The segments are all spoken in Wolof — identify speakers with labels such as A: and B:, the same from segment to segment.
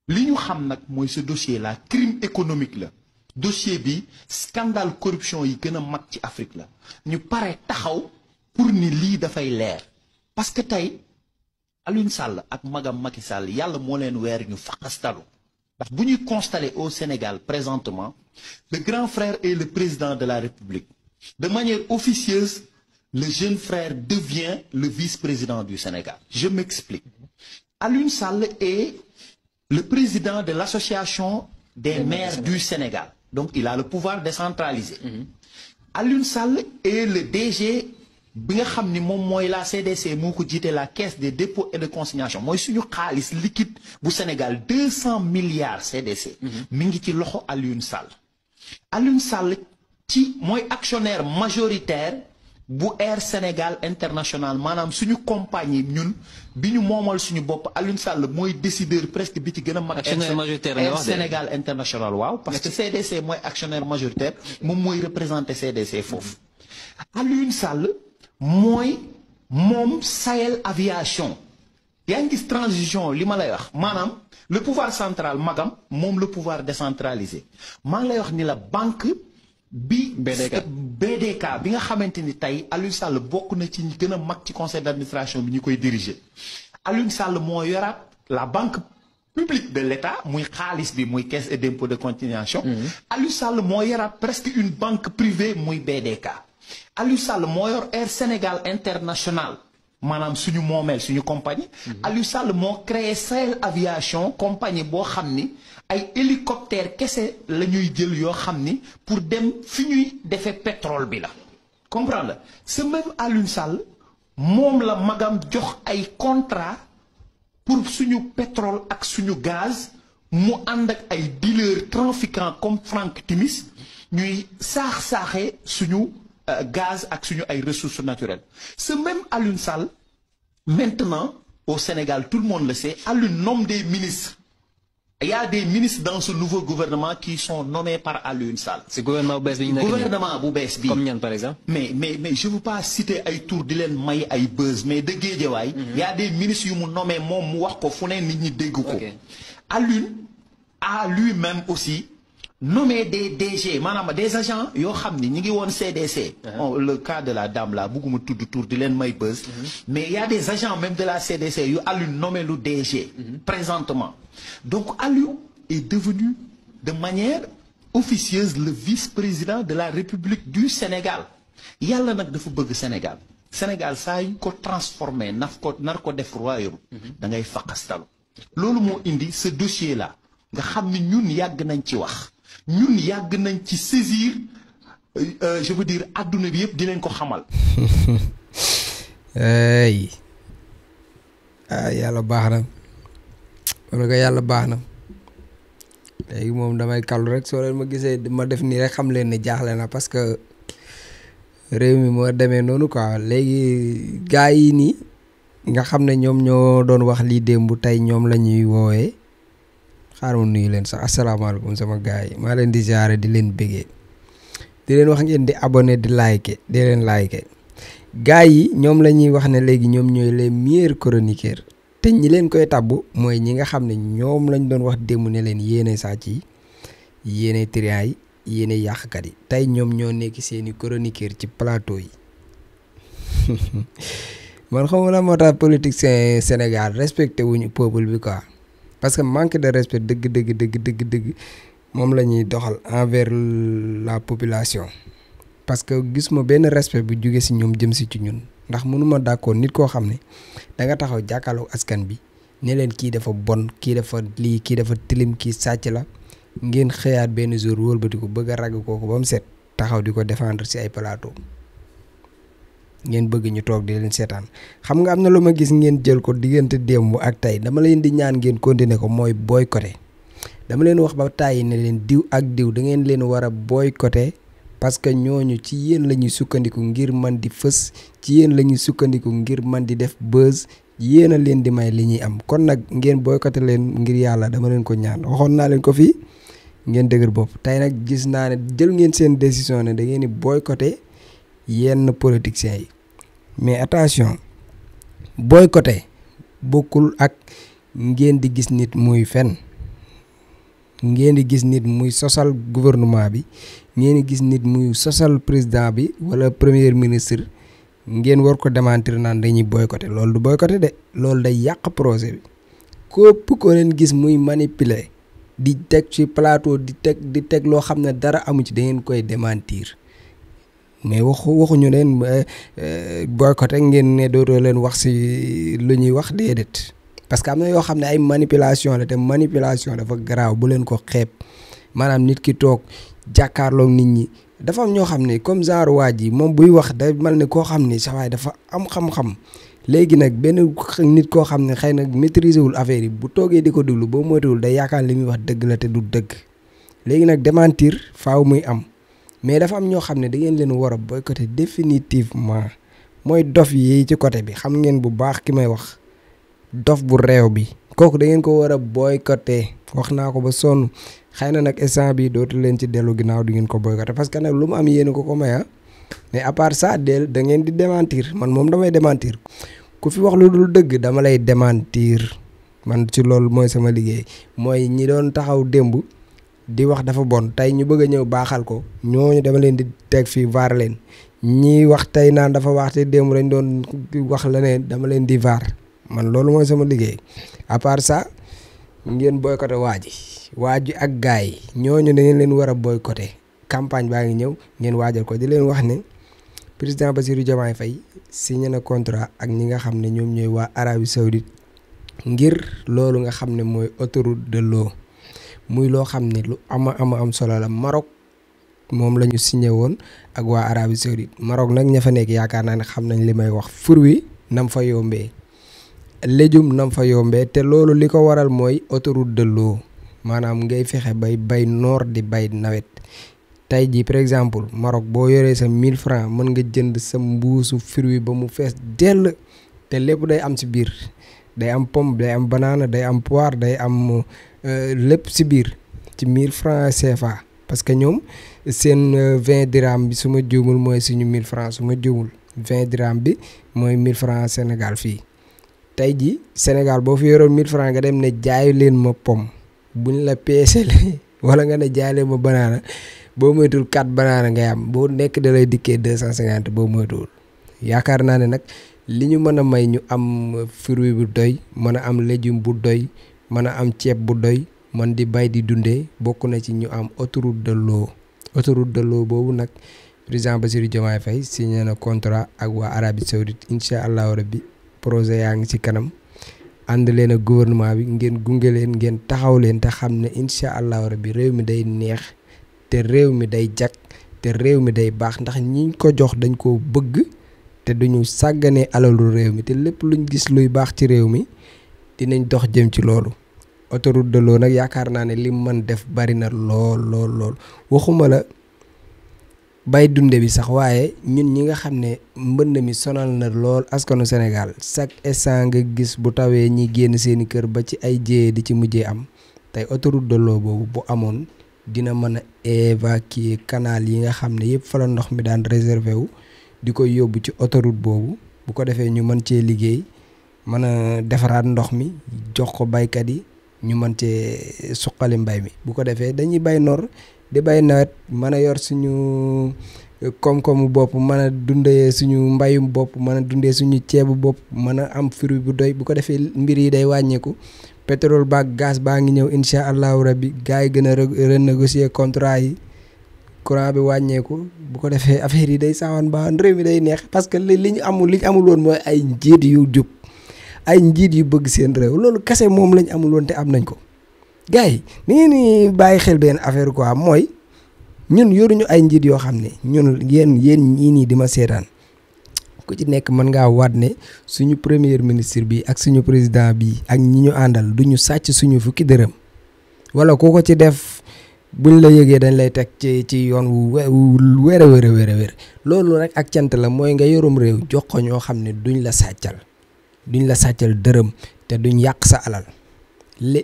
A: li ñu xam nag mooy ce dossier là crime économique la dossier bi scandale corruption yi gën a mag ci Afrique la ñu pare taxaw pour ni lii dafay leer parce que tey Alioune Sall ak magam Macky Sall yàlla moo leen weer ñu faqastalu ndax bu ñuy constater au Sénégal présentement le grand frère est le président de la République de manière officieuse le jeune frère devient le vice-président du Sénégal je m'explique Alioune Sall est le président de l'association des maires du Sénégal donc il a le pouvoir décentralisé Alioune Sall est le DG bi nga xam ni moom mooy la CDC moo ko jiite la caisse des dépôts et de consignation mooy suñu xaalis liquide bu Sénégal 200 milliards CDC mi ngi ci loxo Alioune Sall ci mooy actionnaire majoritaire bu Air Sénégal International maanaam suñu compagnie ñun bi ñu moomal suñu bopp Alioune Sall mooy décideur presque bi ci gën a mag Air Sénégal International waaw parce que CDC mooy actionnaire majoritaire moom mooy représenté CDC foofu Alioune Sall mooy moom Sahel Aviation yaa ngi gis transition li ma lay wax maanaam le pouvoir central magam moom le pouvoir décentralisé maa ngi lay wax ni la banque bi BDK bi nga xamante ni tey Alioune Sall bokk na ci ñi gën a mag ci conseil d'administration bi ñu koy diriger Alioune Sall moo yoraat la banque publique de l'État muy xaalis bi muy caisse et dépôt de consignation Alioune Sall moo yoraat presque une banque privée muy BDK Alioune Sall moo yor Air Sénégal International maanaam suñu moomeel suñu compagnie Alioune Sall moo créé Sahel Aviation compagnie boo xam ni ay hélicoptère kese la ñuy jël yoo xam ni pour dem fi ñuy defee pétrole bi la comprendre la ce même Alioune Sall moom la magam jox ay contrat pour suñu pétrole ak suñu gaz mu ànd ak ay dealers trafiquants comme Franck Timis ñuy saax-saaxee suñu gaz ak suñu ay ressources naturelles ce même Alioune Sall maintenant au Sénégal tout le monde le sait Alioune nomme des ministres il y a des ministres dans ce nouveau gouvernement qui sont nommés par Alioune Sall.
B: C'est gouvernement bu bees bi ñu nekk
A: gouvernement bu bees bi
B: comme ñan par exemple.
A: mais je veux pas citer ay tour di leen may ay buzz mais de Guédiawaye il y a des ministres yu mu nommé moom mu wax ko fu ne nit ñi dégg ko Alioune a lui-même aussi nommé des DG maanaam des agents yoo xam ni ñi ngi woon CDC le cas de la dame là bugguma tudd tour di leen may buzz mais il y a des agents même de la CDC yu Alioune nommé lu DG présentement donc Alioune est devenu de manière officieuse le vice-président de la République du Sénégal yàlla nag dafa bëgg Sénégal saa yu ko transformé nar ko def royaume da ngay faqastalu loolu moo indi ce dossier là nga xam ni ñun yàgg nañ ci wax ñun yàgg nañ ci saisir je veux dire adduna bi yëpp di leen ko xamal.
C: yàlla baax na wala ko yàlla baax na léegi moom damay kallu rek soo leen ma gisee ma def nii rek xam leen ne jaaxle na parce que réew mi moo demee noonu quoi léegi gaa yi nii nga xam ne ñoom ñoo doon wax lii démb tey ñoom la ñuy woowee. xaaral ma nuyu leen sax asalaamaaleykum sama gars yi maa leen di jaare di leen bëggee di leen wax ngeen di abonné di like di leen like gars yi ñoom la ñuy wax ne léegi ñoom ñooy les meilleurs chroniqueurs te ñi leen koy tabbu mooy ñi nga xam ne ñoom lañ doon wax démb ne leen yéene sàcc yi yéene triant yi yéene yàqkat yi tey ñoom ñoo nekk seeni chroniqueur ci plateau yi man xam nga la moo tax politicien Sénégal respecté wuñu peuple bi quoi. parce que manque de respect dëgg moom la ñuy doxal envers la population parce que gisuma benn respect bu jóge ci ñoom jëm ci ñun ndax mënuma d'accord nit koo xam ne da nga taxaw jàkkaarloo askan bi ne leen kii dafa bon kii dafa lii kii dafa tilim kii sàcc la ngeen xëyaat benn jour wëlbati ko bëgg a ragg kooku ba mu set taxaw di ko défendre ci ay plateau ngeen bëgg ñu toog di leen seetaan xam nga am na lu ma gis ngeen jël ko diggante démb ak tey dama leen di ñaan ngeen continuer ko mooy boycotté dama leen wax ba tàyyi ne leen diw ak diw da ngeen leen war a boycotté parce que ñooñu ci yéen la ñuy sukkandiku ngir man di fës ci yéen la ñuy sukkandiku ngir man di def buzz yéen a leen di may li ñuy am kon nag ngeen boycotté leen ngir yàlla dama leen ko ñaan waxoon naa leen ko fii ngeen dëgër bopp tey nag gis naa ne jël ngeen seen décision ne da ngeen di boycotté yenn politiciens yi mais attention boycotté bokkul ak ngeen di gis nit muy fen ngeen di gis nit muy sosal gouvernement bi ngeen di gis nit muy sosal président bi wala premier ministre ngeen war ko démentir naan dañuy boycotter loolu du boycotter de loolu day yàq projet bi képp ko leen gis muy manipuler di teg ci plateau di teg loo xam ne dara amu ci da ngeen koy démentir mais waxuñu leen boycotter ngeen ne dootoo leen wax ci lu ñuy wax déedéet parce que am na yoo xam ne ay manipulation la te manipulation dafa garaaw bu leen ko xeeb maanaam nit ki toog jàkkaarloog nit ñi dafa am ñoo xam ne comme genre waa ji moom buy wax day mel ne koo xam ne sa waay dafa am xam-xam léegi nag benn nit koo xam ne xëy na maîtriser wul affaire yi bu toogee di ko déglu boo moytuwul day yaakaar li muy wax dëgg la te du dëgg léegi nag démentir faaw muy am mais dafa am ñoo xam ne da ngeen leen war a boycotter définitivement mooy dof yi ci côté bi xam ngeen bu baax ki may wax dof bu réew bi kooku da ngeen ko war a boycotter wax naa ko ba sonn xëy na nag instant bi dootu leen ci dellu ginnaaw di ngeen ko boycotter parce que nag lu mu am yéen ko may mais à part ça da ngeen di démentir man moom damay démentir ku fi wax lu dul dëgg dama lay démentir man ci loolu mooy sama liggéey mooy ñi doon taxaw démb di wax dafa bon tey ñu bëgg a ñëw baaxal ko ñooñu dama leen di teg fii vaar leen ñi wax tey naan dafa wax te démb dañ doon wax leneen dama leen di vaar man loolu mooy sama liggéey à part ça ngeen boycotter waa ji ak gaay yi ñooñu da ngeen leen war a boycotter campagne baa ngi ñëw ngeen waajal ko di leen wax ne président Bassirou Diomaye Faye signé na contrat ak ñi nga xam ne ñoom ñooy waa Arabie Saoudite ngir loolu nga xam ne mooy autoroute de l'eau muy loo xam ne lu am solo la Maroc moom la ñu signé woon ak waa Arabie Saoudite Maroc nag ña fa nekk yaakaar naa ne xam nañ li may wax fur wi nam fa yombee légume nam fa yombee te loolu li ko waral mooy autoroute de l'eau maanaam ngay fexe bay noor di bay nawet tey jii par exemple Maroc boo yoree sa 1000 francs mën nga jënd sa mbuusu fruit ba mu fees dell te lépp day am ci biir day am pomme day am banana day am poire day am lépp ci biir ci 1000 francs CFA parce que ñoom seen 20 dirham bi su ma juumul mooy suñu 1000 francs su ma juumul 20 dirham bi mooy 1000 francs Sénégal fii tey jii Sénégal boo fi yoroon 1000 francs nga dem ne jaay leen ma pomme buñ la peesele wala nga ne jaay leen ma banana boo moytuwul 4 banana ngay am boo nekk da lay dikkee 250 boo moytuwul yaakaar naa ne nag li ñu mën a may ñu am fruit bu doy mën a am légume bu doy mën a am ceeb bu doy man di bay di dundee bokk na ci ñu am autoroute de l'eau boobu nag président Bassirou Diomaye Faye signé na contrat ak waa Arabie Saoudite incha allahu rabbi projet yaa ngi ci kanam ànd leen ak gouvernement bi ngeen gunge leen ngeen taxaw leen te xam ne incha allahu rabbi réew mi day neex te réew mi day jag te réew mi day baax ndax ñiñ ko jox dañ koo bëgg te duñu sàgganee alalu réew mi te lépp luñ gis luy baax ci réew mi dinañ dox jëm ci loolu autoroute de l'eau nag yaakaar naa ne li mën def bari na lool waxuma la bay dunde bi sax waaye ñun ñi nga xam ne mbënd mi sonal na lool askanu Sénégal chaque instant nga gis bu tawee ñi génn seeni kër ba ci ay jéyee di ci mujjee am tey autoroute de l'eau boobu bu amoon dina mën a évacuer canal yi nga xam ne yëpp fa la ndox mi daan réservé wu di koy yóbbu ci autoroute boobu bu ko defee ñu mën cee liggéey mën a defaraat ndox mi jox ko baykat yi ñu mën cee suqali mbay mi bu ko defee dañuy bay noor di bay nawet mën a yor suñu koom-koomu bopp mën a dundee suñu mbayum bopp mën a dundee suñu ceebu bopp mën a am fruit bu doy bu ko defee mbir yi day wàññeeku pétrole ba gaz baa ngi ñëw incha allahu rabbi gars yi gën a renégocier contrat yi courant bi wàññeeku bu ko defee affaire yi day saawan ba réew mi day neex parce que li ñu amul woon mooy ay njiit yu jub ay njiit yu bëgg seen réew loolu kese moom lañ amul woon te am nañ ko gars yi ni ngeen ni bàyyi xel benn affaire quoi mooy ñun yoruñu ay njiit yoo xam ne ñun yéen ñii nii di ma seetaan ku ci nekk mën ngaa waat ne suñu premier ministre bi ak suñu président bi ak ñi ñu àndal duñu sàcc suñu fukki dërëm wala ku ko ci def buñ la yëgee dañ lay teg ci yoon wu wér a wér loolu rek ak cant la mooy nga yorum réew jox ko ñoo xam ne duñ la sàccal dërëm te duñ yàq sa alal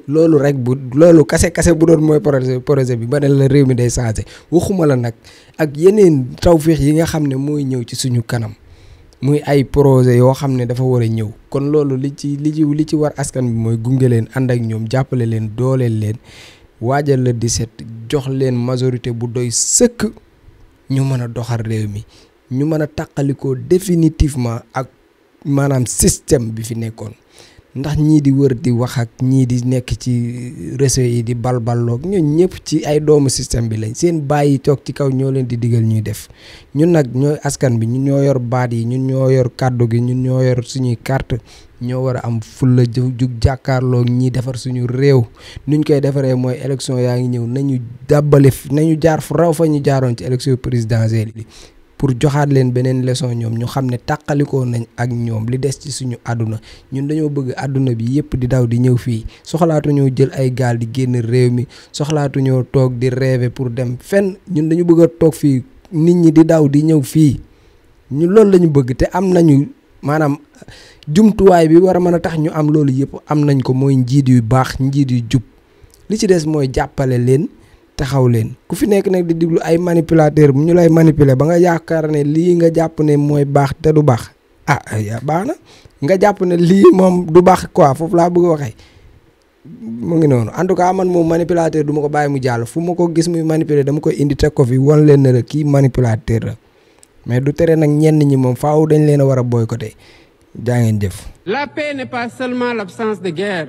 C: loolu rek loolu kase bu doon mooy projet bi ba ne la réew mi day changé waxuma la nag ak yeneen tawféex yi nga xam ne mooy ñëw ci suñu kanam muy ay projet yoo xam ne dafa war a ñëw kon loolu li ci war askan bi mooy gunge leen ànd ak ñoom jàppale leen dooleel leen waajal le 17 jox leen majorité bu doy sëkk ñu mën a doxal réew mi ñu mën a tàqalikoo définitivement ak maanaam système bi fi nekkoon ndax ñii di wër di wax ak ñii di nekk ci réseau yi di balballoog ñun ñëpp ci ay doomu système bi lañ seen bàyyi toog ci kaw ñoo leen di digal ñuy def ñun nag ñooy askan bi ñun ñoo yor baat yi ñun ñoo yor kàddu gi ñun ñoo yor suñuy carte ñoo war a am fulla jug jàkkaarloog ñii defar suñu réew nuñ koy defaree mooy élection yaa ngi ñëw nañu nañu jaar fu raw fa ñu jaaroon ci élection présidentielle yi pour joxaat leen beneen leçon ñoom ñu xam ne tàqalikoo nañ ak ñoom li des ci suñu àdduna ñun dañoo bëgg àdduna bi yëpp di daw di ñëw fii soxlaatuñoo jël ay gaal di génn réew mi soxlaatuñoo toog di rêver pour dem fenn ñun dañu bëgg a toog fii nit ñi di daw di ñëw fii ñu loolu lañu bëgg te am nañu maanaam jumtuwaay bi war a mën a tax ñu am loolu yëpp am nañ ko mooy njiit yu baax njiit yu jub li ci des mooy jàppale leen taxaw leen ku fi nekk nag di diglu ay manipulateur bu ñu lay manipuler ba nga yaakaar ne lii nga jàpp ne mooy baax te du baax yaa baax na nga jàpp ne lii moom du baax quoi foofu laa bëgg a waxee mu ngi noonu en tout cas man moom manipulateur du ma ko bàyyi mu jàll fu ma ko gis muy manipuler dama koy indi teg ko fi wan leen ne la kii manipulateur la mais du tere nag ñenn ñi moom faaw dañ leen a war a boycotter jaa ngeen jëf.
B: La paix n'est pas seulement l'absence de guerre.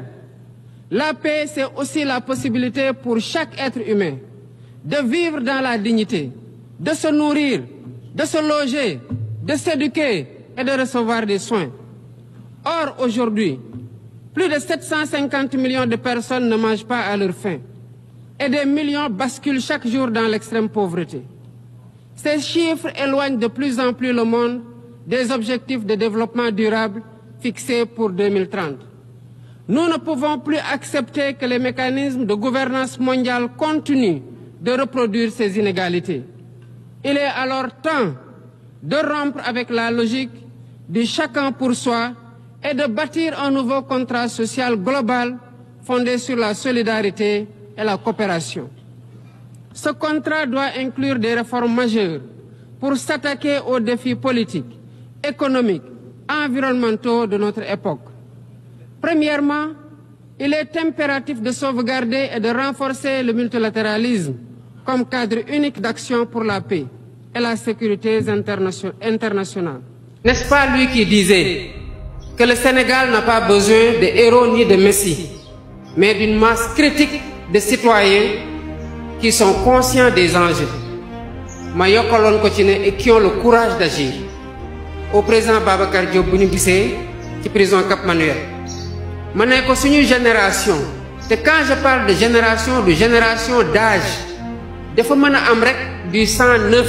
B: La paix, c'est aussi la possibilité pour chaque être humain de vivre dans la dignité, de se nourrir, de se loger, de s'éduquer et de recevoir des soins. Or, aujourd'hui, plus de 750 millions de personnes ne mangent pas à leur faim et des millions basculent chaque jour dans l'extrême pauvreté. Ces chiffres éloignent de plus en plus le monde des objectifs de développement durable fixés pour 2030. Nous ne pouvons plus accepter que les mécanismes de gouvernance mondiale continuent de reproduire ces inégalités. Il est alors temps de rompre avec la logique du chacun pour soi et de bâtir un nouveau contrat social global fondé sur la solidarité et la coopération. Ce contrat doit inclure des réformes majeures pour s'attaquer aux défis politiques, économiques, environnementaux de notre époque. Premièrement, il est impératif de sauvegarder et de renforcer le multilatéralisme comme cadre unique d'action pour la paix et la sécurité internationale. N'est-ce pas lui qui disait que le Sénégal n'a pas besoin de héros ni de messies, mais d'une masse critique de citoyens qui sont conscients des enjeux, et qui ont le courage d'agir. Au président Babacar Diop, bu ñu gisee ci prison Cap Manuel. Ma ne ko suñu génération te quand je parle de génération d'âge dafa mën a am rek du sang neuf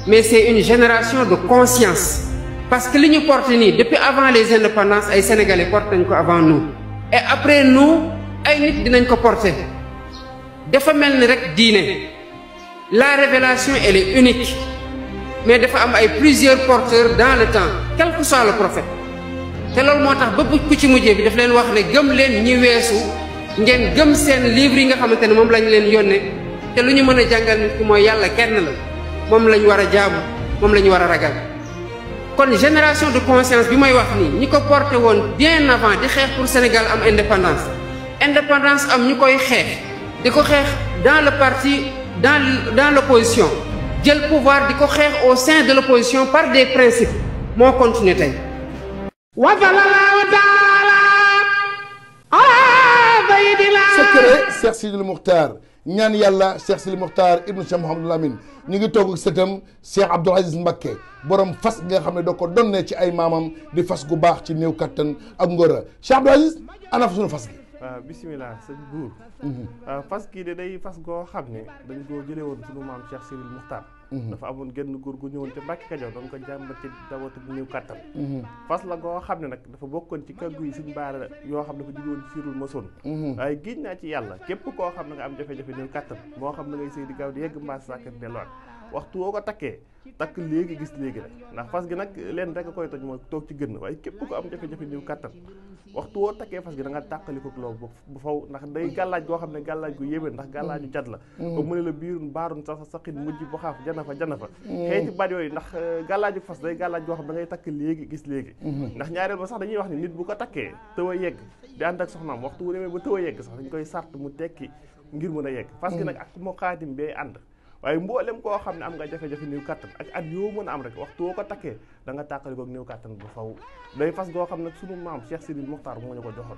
B: mais c'est une génération de conscience parce que li ñu porté nii depuis avant les indépendances ay sénégalais porté nañ ko avant nous et après nous ay nit dinañ ko porté dafa mel ni rek diine la révélation elle est unique mais dafa am ay plusieurs porteurs dans le temps quel que soit le prophète te loolu moo tax ba ku ci mujjee bi daf leen wax ne gëm leen ñi weesu ngeen gëm seen livre yi nga xamante ne moom lañ leen yónnee te lu ñu mën a jàngal nit ki mooy yàlla kenn la moom lañ war a jaamu moom la ñu war a ragal. kon génération de conscience bi may wax nii ñi ko porté woon bien avant di xeex pour Sénégal am indépendance am ñu koy xeex di ko xeex dans le parti dans l'opposition jël pouvoir di ko xeex au sein de l'opposition par des principes moo continué tey.
D: secret Cheikh Sidil Muxtaar ñaan yàlla Cheikh Sidil Muxtaar ibnu Cheikh Mouhamadul Amin ñu ngi toog ak sëtam Cheikh Abdoul Aziz Mbacké borom fas nga xam ne da ko donnee ci ay maamam di fas gu baax ci néew kattan ak ngóora Cheikh Abdoul Aziz ana fa suñu fas gi.
E: waaw bisimilah sëñ buur fas kii de day fas goo xam ne dañ koo jëlee woon suñu maam Cheikh Sidil Muxtaar dafa amoon genn góor gu ñëwoon ca Mbàkke Kajoor doon ko jàmbat ci dawatu bu néew kàttan fas la goo xam ne nag dafa bokkoon ci kàggu yi suñ baara yoo xam ne dafa jóge woon ci firul masoon waaye giñ naa ci yàlla képp koo xam ne nga am jafe-jafe néew kàttan moo xam ne ngay sëy di gaaw di yegg mbaas sàkkat delluwaat waxtu woo ko takkee takk léegi gis léegi rek ndax fas gi nag leen rek a koy toj mooy toog ci gën waaye képp ko am jafe-jafe néew kàttan waxtu woo takkee fas gi da nga tàqali ko loolu bu faw ndax day gàllaaj goo xam ne gàllaaj gu yéwén ndax gàllaaju jat la comme mu ne la biirun baarun sa saqin mujj bu xaaf jana fa xëyti baat yooyu ndax gàllaaju fas day gàllaaj goo xam da ngay takk léegi gis léegi ndax ñaareel ba sax dañuy wax ni nit bu ko takkee tëw a yegg di ànd ak soxnaam waxtu wu demee ba tëw a yegg sax dañ koy sart mu tekki ngir mën a yegg fas gi nag ak moo xaatim bee ànd waaye mboolem koo xam ne am nga jafe-jafe néew kattan ak at yoo mën a am rek waxtu woo ko takkee da nga tàqali ko néew kattan bu faw day fas goo xam nag sunu maam Cheikh Sidi Mokhtar moo ñu ko joxoon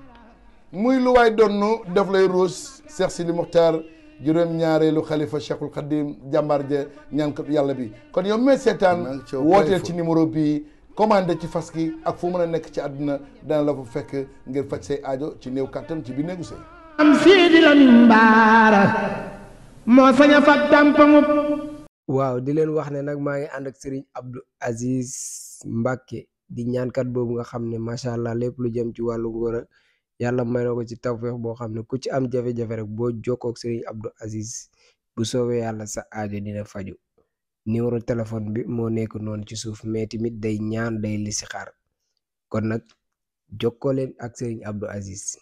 D: muy lu waay donnu def lay ruus Cheikh Sidi Mokhtar juróom-ñaareelu xalifa Cheikhul Khadim jàmbaar ja ñaankat yàlla bi kon yow mee seetaan wooteel ci numéro bii commandé ci fas gi ak fu mën a nekk ci àdduna dana la fa fekk ngir faj say aajo ci néew kattan ci biir néegu sëy
F: am Sidi Lamine Bara moo sañ a fat tàmpamub
C: waaw di leen wax ne nag maa ngi ànd ak Serigne Abdou Aziz Mbacké di ñaankat boobu nga xam ne macha allah lépp lu jëm ci wàllu ngóor yàlla may na ko ci tawfeex boo xam ne ku ci am jafe-jafe rek boo jokkoo ak Serigne Abdou Aziz bu soobee yàlla sa aajo dina faju numéro téléphone bi moo nekk noonu ci suuf mais tamit day ñaan day listixaar kon nag jokkoo leen ak Serigne Abdou Aziz